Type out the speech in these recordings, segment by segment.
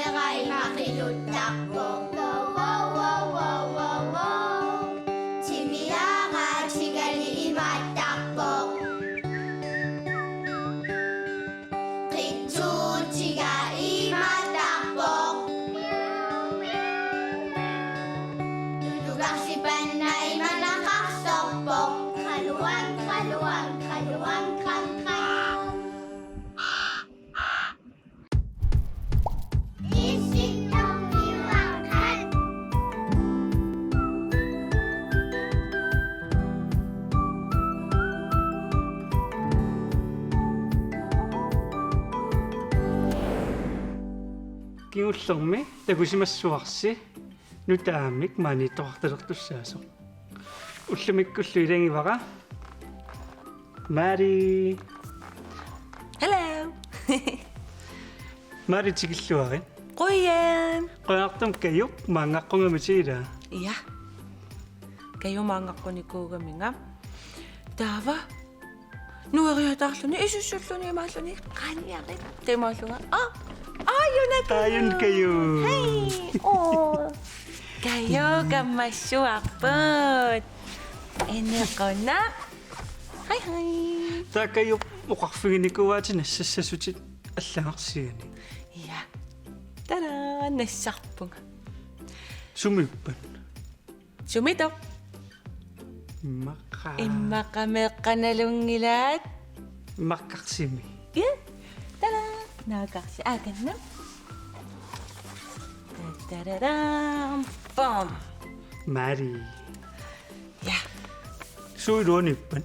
ay makilutakbo. Wow, wow, wow, wow, wow, wow. 치미야가 지갈리 이마딱보. 기초치가 이마딱보. 두두각시반 나이 만나각석보. kaluan, kaluan, kaluan, kan, kan. Isip ng iwakan. Kiullormi takusimassuarsi nutaamik mani toqartalertussaasuq ullamikkullu ilangivara Mari Hello. Mari tikilluarin Qoyan. qoyartum kayuq maangaqqungamitiila Iya. Kayo maangaqqunikuugaminga. Tava. Nuariataarluni isussulluni maalluni qaniaqit temaallunga. Ayun ayun kayu Hey. Oh. Kayo kamassuarput. Eneqona. Hi hi. ta kayuq uqarfiginikuaatina sassasutit аллагарсигани Iya. Tada, nassarpunga. sumippan Sumito. maqa Imaqameqqanalungilaat. maqqarsimi Iya. Tada, naaqarsi aakanna. Tadadam. Bom. Mari Ja. suiluanippan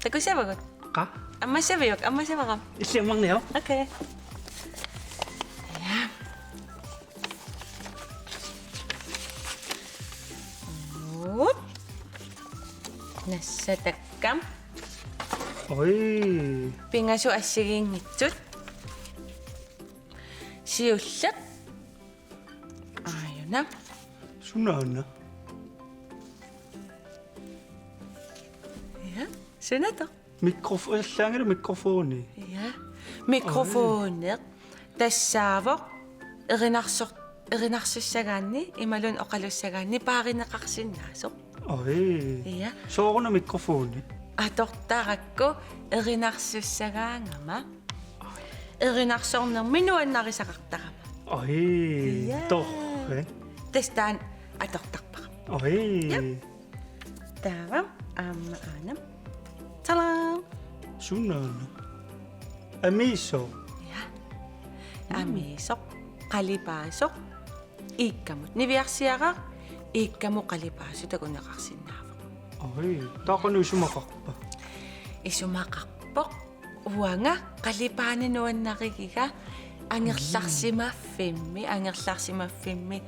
Takusavagut. qa Amma savayuk, amma savagam. illammarniao Okay. Ja. Oop. Nassatakkam. oi Pingasu assigingitsut. Siullak. Ayuna. sunaana Ja. Sunato. mikrofon mikrofoni Ja. Mikrofoneq тассаавоq erinarssussagaanni imalun oqalussagaanni paarineqarsinnaasoq oi iya sooruna mikrofoni atortarakku erinarssussagaangama erinarsornermi nuannarisaqartarama oi Iya. torre tastaan atortarpaqam oi taavam aamma aanam talam sunaana amiso iya amiisoq qalipaasoq iikkamut niviarsiaqaq iikkamu qalipaasu takuneqarsinnaavoq oi taqanu sumaqarpa isumaqarpoq uanga qalipaani nuannarigiga angерларсимаффимми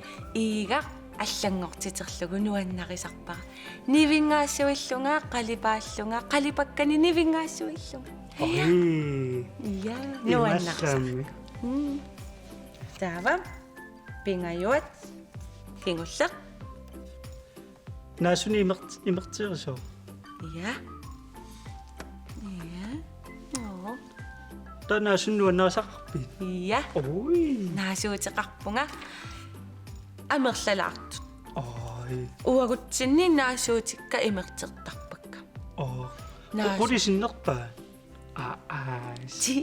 иига аллангортитерлугу нуаннарисарпара нивингаассуиллунга qalipааллунга qalipakкани нивингаассуиллунга oi я нуаннарсар имассаами таава пингаюат кингуллеқ наасуни имертиерисоо я оо танаасуннуаннаасақарпи я oi наасуутеқарпунга амерлалаартут oi уагутсинни наасуутикка имертертарпакка оо Naas- qulisinnерпаа аас ти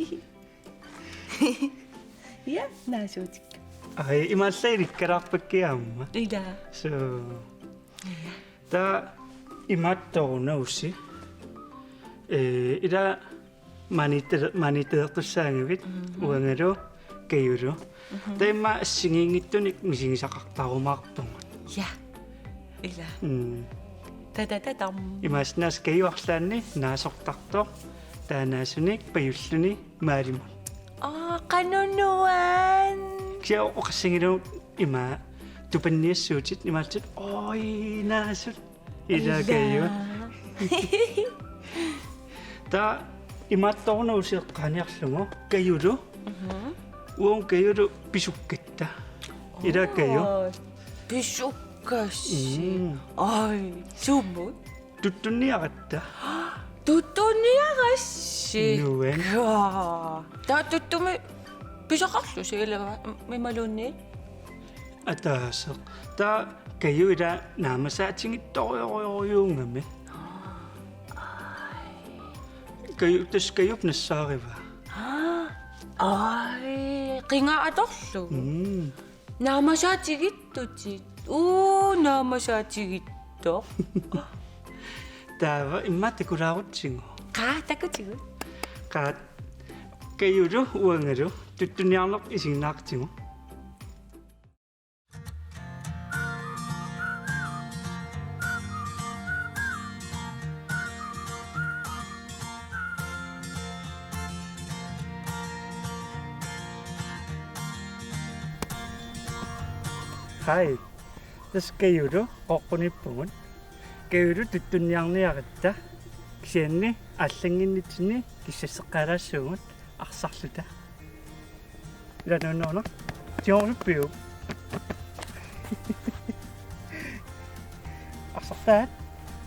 я наасуутикка ай имааллаиликкалаарпаккиаамма ида so та имаатторунауси ила манитеэртуссаангавит уангалу каюлу тайма ассигингиттуник мисигисақартарумаартунгут я ила м татататам имааснаас каюарлаанни наасортартоо таанаасуник паюллуни маалиму канунуан киа оқассагилу има тупанниассуутит имаалтит ой наасут ила каю та имаатторунауусиэққаниарлугу каюлу уон каюлу писуккатта ила каю пишуккасси ай суммут туттунниаратта туттуниарасси нуэн та туттуми Pisaqarlu siilava mimalunni. Ataasaq. Taa kayu ira naamasaatigittoroyoriungami. Kayu taskayup nassaariva. Ai, qinga atorlu. Mm. Naamasaatigittutsit. Naamasaatigittoo. Taava immatikulaarutsingu. Qaa takutigu. Qaat kayuru uangaru tuttuniarloq isignaartingu. Hai. Tas kayuru oqqunippugun. Kayuru tuttuniarniaratta. Kisianni аллангиннитсини киссассеққалаассуугут арсарлута иланууннорна тиорнуппиу арсартаат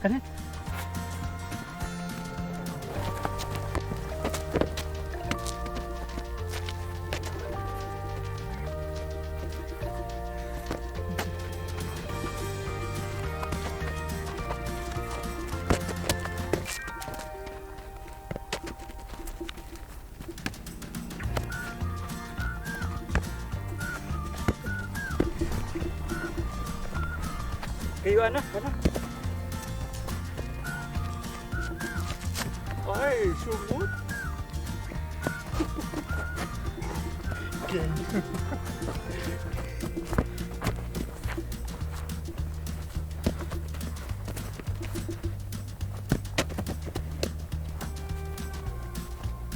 канат kayo anak, anak. Ay, sumut.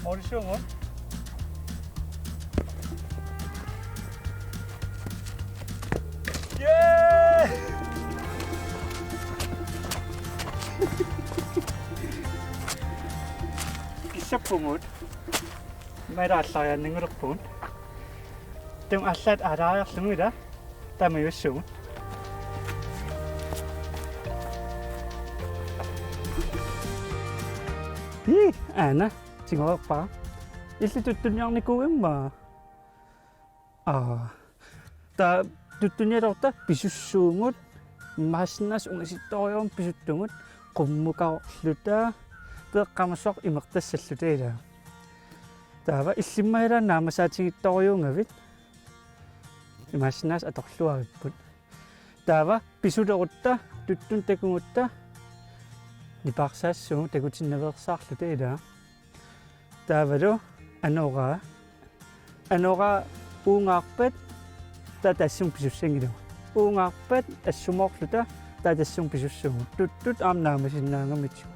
어디 sumut? Yeah! Kisapumut. Meira allaa ningerpun. Tung allat araarlungida. Tamayussu. Ana, singorpa. Illi tuttunjarnikuimma. Ta tuttunjarorta pisussuungut. Maasnas ungasittorium pisuttungut. Qummukaorluta. Peqqamassoq imertassalluta. Taava illimmaila naamasaatigittariungavit. Imaasnas atorluaripput. Taava pisulerutta tuttun takungutta. Niparsaassugu takutinnaversaarluta ila. Taavalu anora uungaarpat tatassung pisussangilua. Uungaarpat assumorluta tatassung pisussugu. Tuttut aamnaamasinnaangamitsu.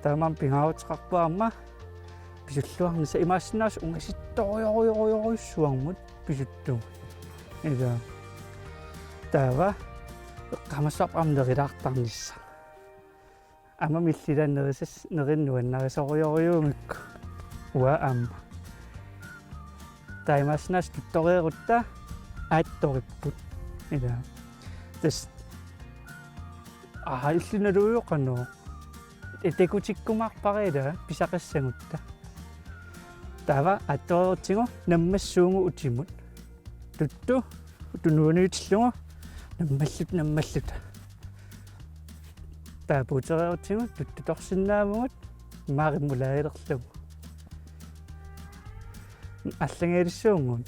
Taman pingautqarpaamma pisulluarnisa imaasinaas ungasittoriorioriorisuarmut pisuttugu. Ila taava qamassaap amnerilaartarnissa. Amma millilanerisas nerinnuannarisororioriungikku ua amma. Taimaasinaas tuttorierutta aattoripput. Ila tas illunaluuyoqanoo tekutikkумаарпариила писақассагутта тава атториутсигу наммассуунгу утимут тутту тунуунуутиллугу наммаллут таапутериутсигу тутту торсиннаамугут maarimulailерлугу аллагаалиссуунгут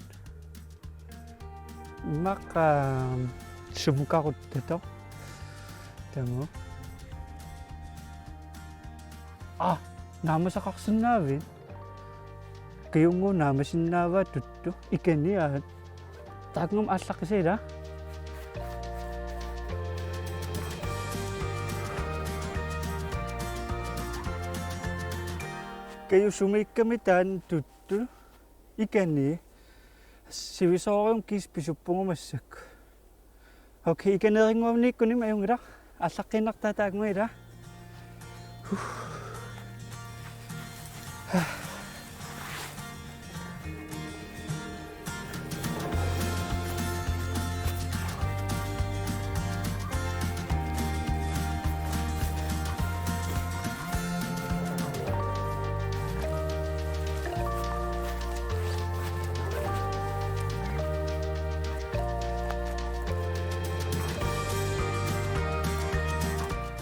мақа сумукаруттато таму namasaqarsinnaavit kiyungu naamasinnaava tuttu ikaniaat taakngum allaqisila kayu sumiikkamitaan tuttu ikani sivisoorium kiispisuppungumassak okay ikaneeringuamniikkunim ajungilaq allaqqinartaataakngуила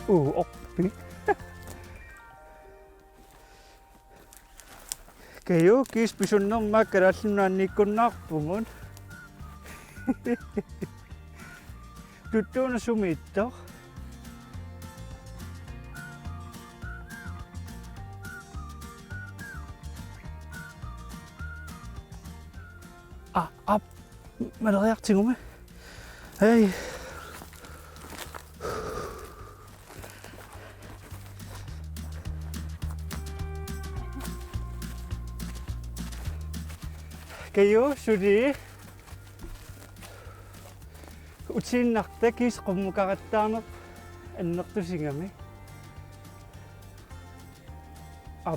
Oppi. Kayo kispisunnerma kalallunnaannikkunnaarpungun. Tuttuuna sumiittoq. Maleriartinguma. Hey. Kayo sudi utsinnarta kis qummukarattarneq annertusingami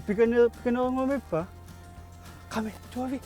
pikanerungumippa qami tuavi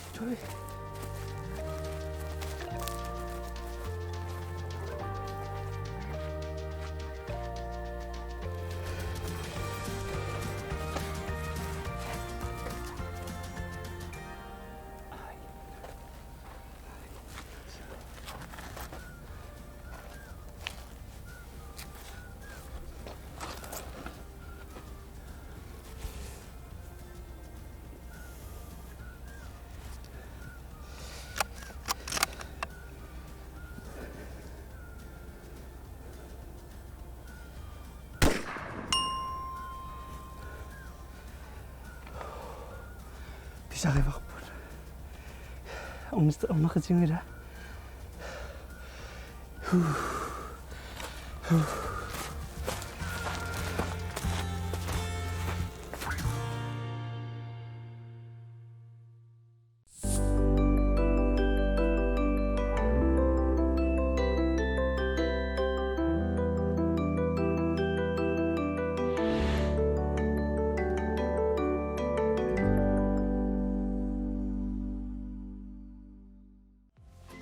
비상해봤군. 엄마가 지금이라.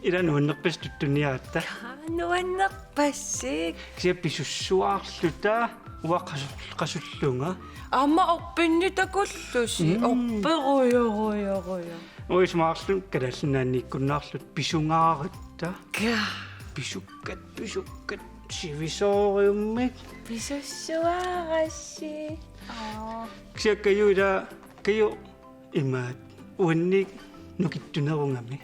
이런 원너패스 tuttuниаатта Nuannerpassik. кися писсуссуаарлута уаққасуллунга Amma orpinni takullusi. Orperuyoruyoruyo. уисмаарлун калаллунаанниккуннаарлут писунгаарита Ka. писуккат сивисоориуммик Pisussuarassi. кися каюила каю имаат уанник нукиттунерунгами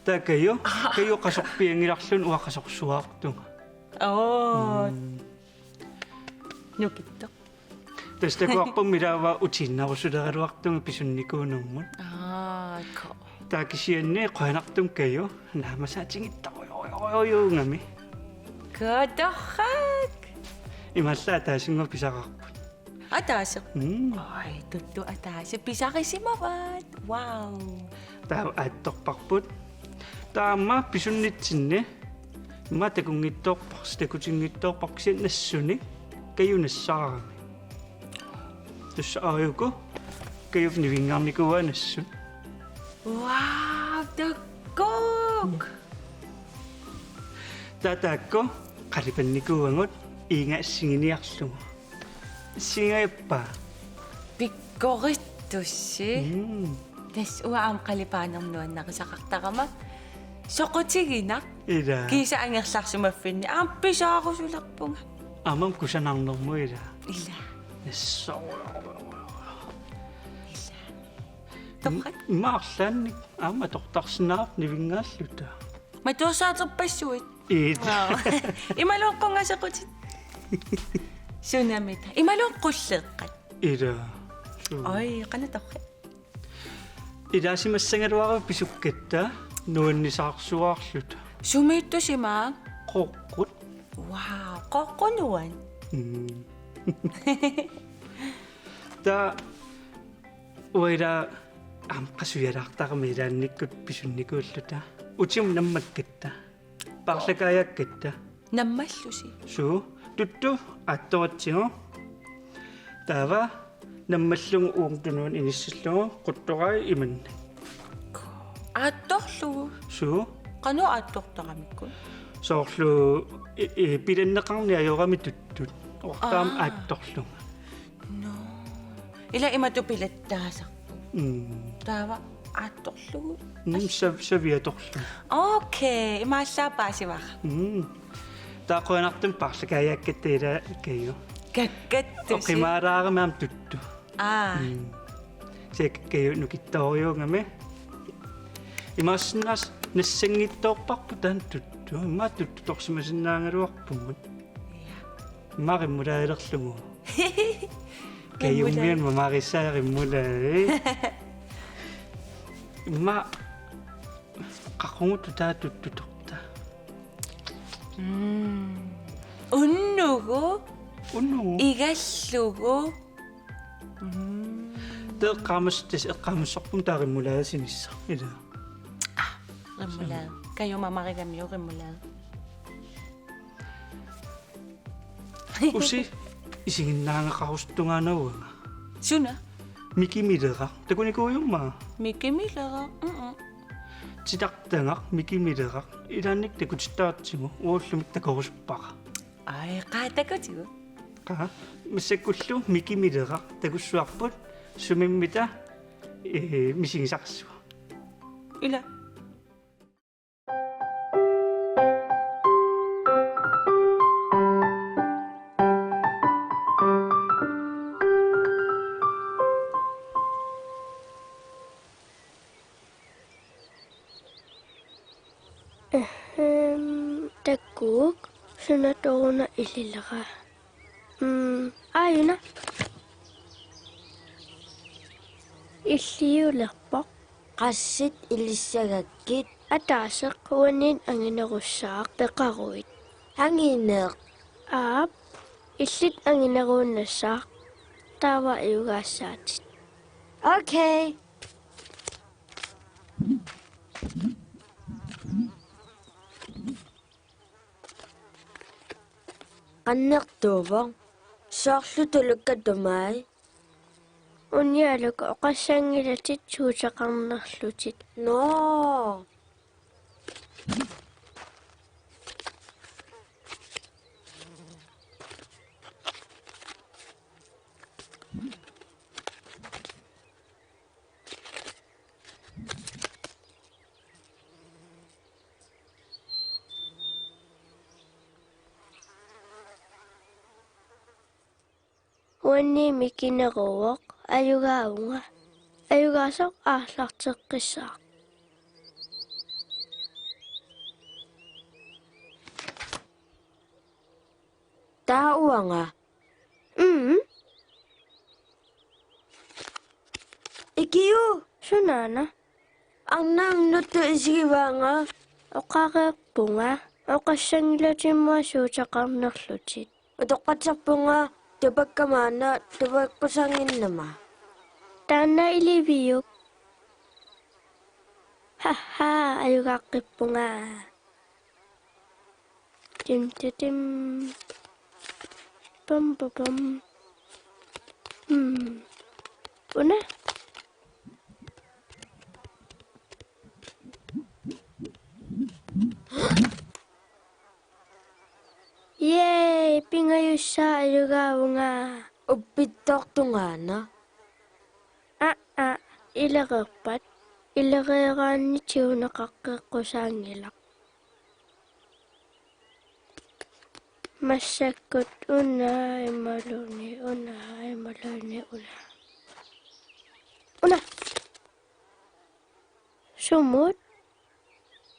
такаю каю қасорпиангиларлун уаққасорсуаартунга Nukitto. тастакуарпуммилаава утиннарусулералуартунга писунникуунэрмут Ko. таакисианне қуанартум каю наамасаатингиттаруйоруйоруйорунгами Katorrak. ималлаа таасингу писақарпут Atase. Ay, tuttu atase. Pisakisimavat. Wow. таа аатторпарпут таама писуннитсинне матакунгиттоорпарс такутингиттоорпарксиан нассуни каюнассаарами туссаариуку каюфни вингаарникуа нассун Wow, the cook. татаакко қалипанникуангут ингаассигиниарлугу сингаиппа Pikkorittussi. Des uaam qalipaanarnuan naqisaqartaqama. Soqutiginak. ида Kiisa angerlarsumaffini aam pisaarusularpunga. амам кусанаарнэрму ида Illa. нассоо Torrak. маарлаанник аама тортарсинаар нивингааллута Matuusaaterpassuit. ида Imaluuqqungasequtit. Sunamita. Imaluuqqulleeqqat. ида Ai, qanatorra. илаасимассангалуару писуккатта нуаннисаарсуаарлута Sumiittusimaa. qoqqut Wow, qoqqunuan. та уйра ам qasuyalartaqami ilaannikkut pisunnikуулluta utium nammakketta parlakaayakkatta Nammallusi. suu tuttu attoratsigu taava nammallugu uumtunuun inissallugu quttorai imanna Attorlugu. suu Qanu attortaqamikkun. soorlu pilanneqarni ajorami tuttut ortaam aattorlugu No. Ila imatu pilattaasarpu. Taava attorlugu. saviatorlu Okay, imaallaappaasivaqa. taaquanartum parlakaayakkatta ila kayu Kakattusi. oqimaaraaramaam tuttu sekkayut nukittoriungami imaassinaas nassangittoorparpu taan tuttu imma tuttu torsimasinnaangaluarpumut immaqimmulaalerlugu kayummian mamarissaarimmula imma qaqunguttu taa tuttutorta Unnugu unnu igallugu teeqqaamastas eqqaamassorpum taarimmulaasinissa ila remoulade. Kayo mamarigamiu remoulade. usi isinginnaangaqarustungaanauanga Suna? mikimilera takunikuuyumma Mikimilara. titartangaq mikimilera ilaannik takutittaartigu uullumik takorusuppaqa Ay, qatakutigu. qa массаккуллу микимилера такуссуарпут сумиммита мисигисарсуа Ila. Takkuuk sunatoruna ililera. Ayuna. Illiulerpoq qassit ilissagakkit ataaseq uanin anginerussaaq peqaruit. Angineeq. Aap illit angineruunnassaaq taava iugaassaatit. Okay. Qannertuuvoq soorlu tulukkatumai unialuk oqassangilatit suutaqarnerlutit no Uanni mikineruoq ayugaunga ayugaasoq aarlarteqqissaaq Tauanga Ikiu sunana Annam nuttu isigivaanga oqareerpunga oqassangilatimma suutaqarnerlutit Utoqqatsarpunga Tupakkamana tupakkusanginnama. Tanna iliviyuk. Haha, ayugaqqippunga. Tim tim. Pam pam pam. Una? Yay! Pingayussa ayugaunga. Uppittortungana. Ilereerpat. Ilereeraanni tiunaqaqqeqqusangilaq. Massakkut una. Una. Sumut.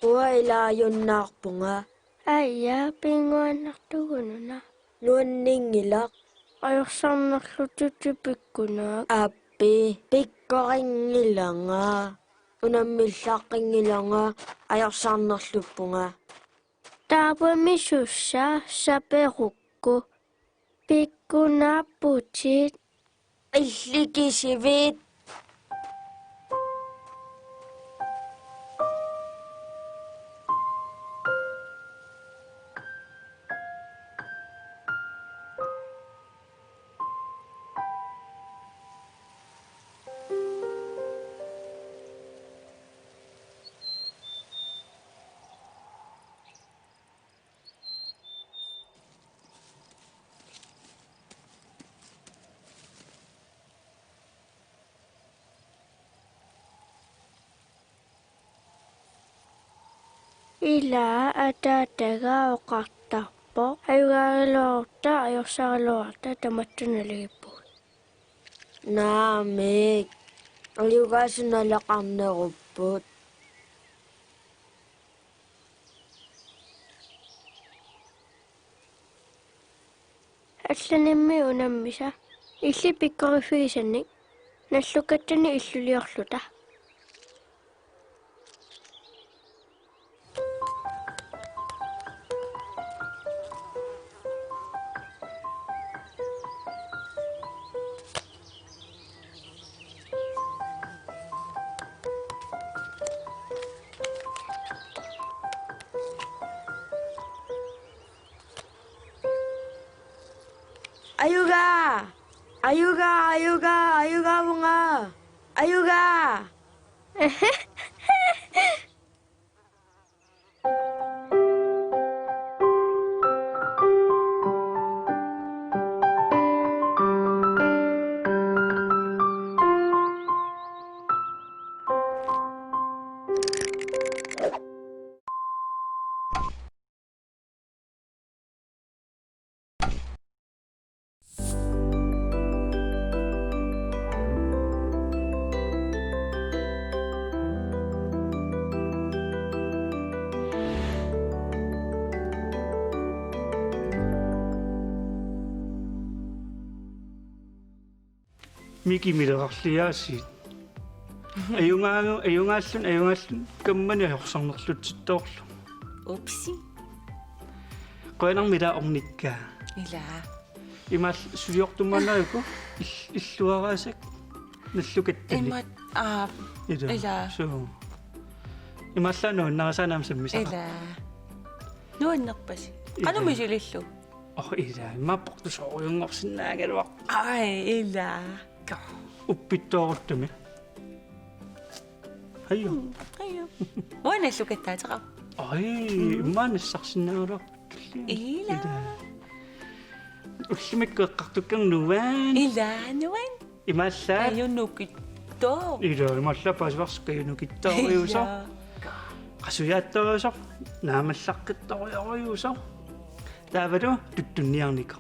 Uailaayunnaarpunga. Ayya, pinguannartugununa. Nuanningilaq. Ayorsarnerlututipikkunaak. Appi, pikkoringilanga. Unammillaaqqingilanga ayorsarnerluppunga. Taapamisussa saperukku. Pikkunapputit. Illikisivit. Ila atataga oqartarpu. налерпоо аюгаагилуарта ajorsarilluarta tamattunaligippugut наамик алиугаасуналеқарнеруппут алланимми унаммиса илли пиккориффигисанник наллукаттани иллулиорлута 아유가 붕아 아유가 микимилеқарлиаасиит аюнгааллун каммани ажорсарнерлутситтоорлу упси qoyanarmila ornikkaa ила имаал сулиортумманаюку иллуараасак наллукаттани имат ила суу имааллану нарасаанаам саммисаа ила нуаннерпаси канумисилиллу ила имааппортусоориунгорсинаагалуар ай ила уппиттооруттуми хайо уаналлукаттаатеqa ай иммаанассарсинаагулуар ила уллимиккеэққартуккернуваан ила нуан имааллаа аюннукиттоо ила имааллаа паасварскаюнукиттоориусо qasuyaattoruusor naamallaqqittorioriusor taavalu tuttunniarniku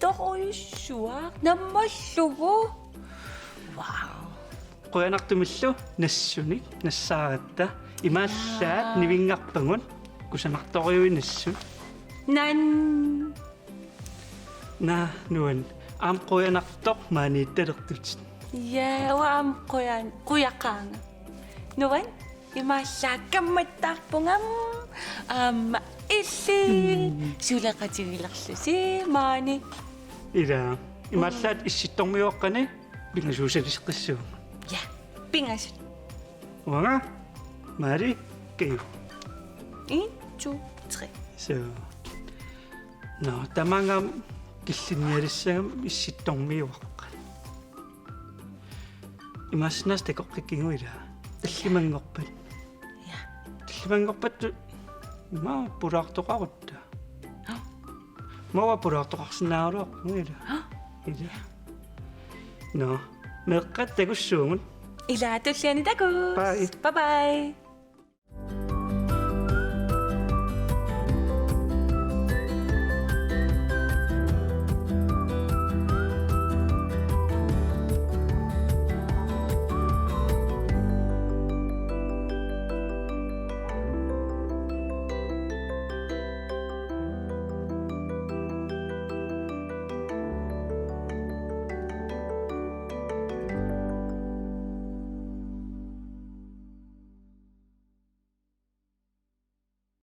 tuttoriussua nammallugu вау qoyanartumillu nassunik nassaaratta imaallaat nivingarpangun kusanartoriuinassu nan na nuan aam qoyanartoq maaniittalertutit ja waam quyaqaanga nuan имааллааккамматтаарпунгам илли сулеқатигилерлуси маани ila imaallaat issittormiuaqqani pingasuusalisqissuu я пингасут уага мари кею 1 2 3 so no tamangam киллинниалиссагам исситтормиуаққа имаснаас текоққиккигуила таллимангорпат я таллимангорпат ма пулаартоқарутта мава пулаартоқарсинааруақ муила ила no меққат тагуссуумут ила туллиани таку Bye. bye bye